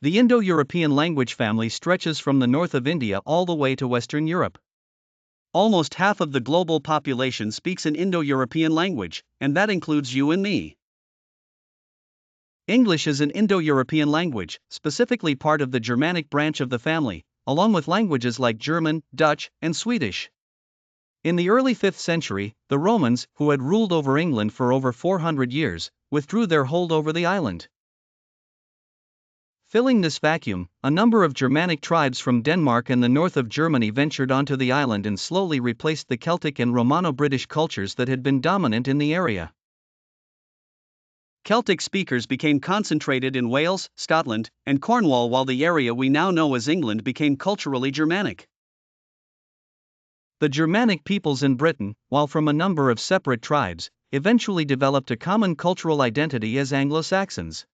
The Indo-European language family stretches from the north of India all the way to Western Europe. Almost half of the global population speaks an Indo-European language, and that includes you and me. English is an Indo-European language, specifically part of the Germanic branch of the family, along with languages like German, Dutch, and Swedish. In the early 5th century, the Romans, who had ruled over England for over 400 years, withdrew their hold over the island. Filling this vacuum, a number of Germanic tribes from Denmark and the north of Germany ventured onto the island and slowly replaced the Celtic and Romano-British cultures that had been dominant in the area. Celtic speakers became concentrated in Wales, Scotland, and Cornwall, while the area we now know as England became culturally Germanic. The Germanic peoples in Britain, while from a number of separate tribes, eventually developed a common cultural identity as Anglo-Saxons.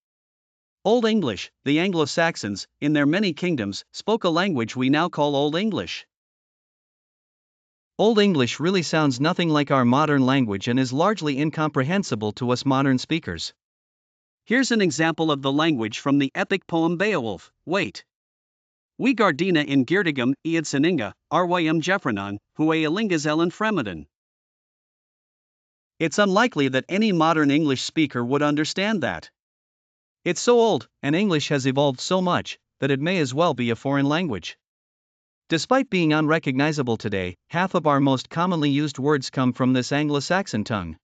Old English, the Anglo-Saxons, in their many kingdoms, spoke a language we now call Old English. Old English really sounds nothing like our modern language and is largely incomprehensible to us modern speakers. Here's an example of the language from the epic poem Beowulf. Wait. We gardina in Geerdigum, Iad Seninga, Arwayum Jeffrenon, Hue Elingas Ellen Fremeden. It's unlikely that any modern English speaker would understand that. It's so old, and English has evolved so much, that it may as well be a foreign language. Despite being unrecognizable today, half of our most commonly used words come from this Anglo-Saxon tongue.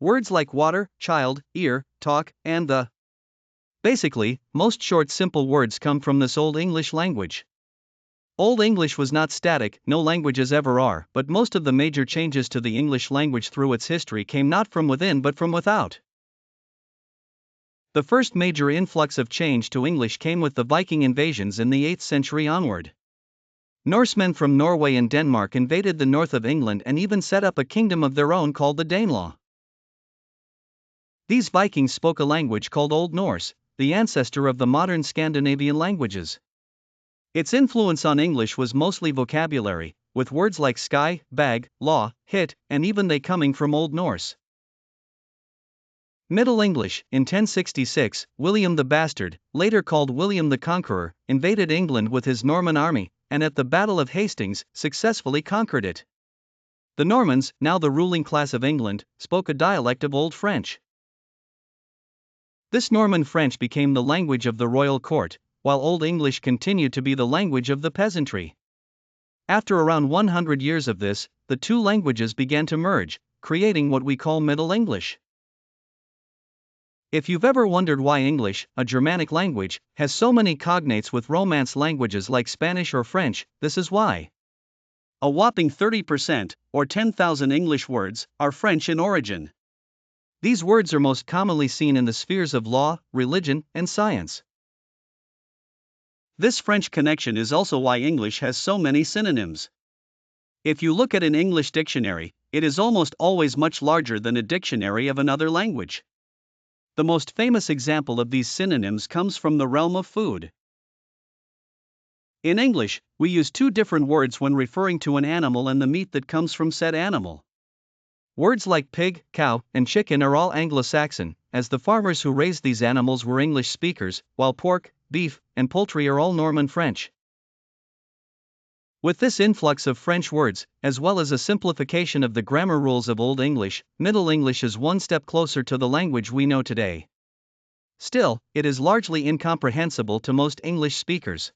Words like water, child, ear, talk, and the. Basically, most short simple words come from this Old English language. Old English was not static, no languages ever are, but most of the major changes to the English language through its history came not from within but from without. The first major influx of change to English came with the Viking invasions in the 8th century onward. Norsemen from Norway and Denmark invaded the north of England and even set up a kingdom of their own called the Danelaw. These Vikings spoke a language called Old Norse, the ancestor of the modern Scandinavian languages. Its influence on English was mostly vocabulary, with words like sky, bag, law, hit, and even they coming from Old Norse. Middle English. In 1066, William the Bastard, later called William the Conqueror, invaded England with his Norman army, and at the Battle of Hastings, successfully conquered it. The Normans, now the ruling class of England, spoke a dialect of Old French. This Norman French became the language of the royal court, while Old English continued to be the language of the peasantry. After around 100 years of this, the two languages began to merge, creating what we call Middle English. If you've ever wondered why English, a Germanic language, has so many cognates with Romance languages like Spanish or French, this is why. A whopping 30%, or 10,000 English words, are French in origin. These words are most commonly seen in the spheres of law, religion, and science. This French connection is also why English has so many synonyms. If you look at an English dictionary, it is almost always much larger than a dictionary of another language. The most famous example of these synonyms comes from the realm of food. In English, we use two different words when referring to an animal and the meat that comes from said animal. Words like pig, cow, and chicken are all Anglo-Saxon, as the farmers who raised these animals were English speakers, while pork, beef, and poultry are all Norman French. With this influx of French words, as well as a simplification of the grammar rules of Old English, Middle English is one step closer to the language we know today. Still, it is largely incomprehensible to most English speakers.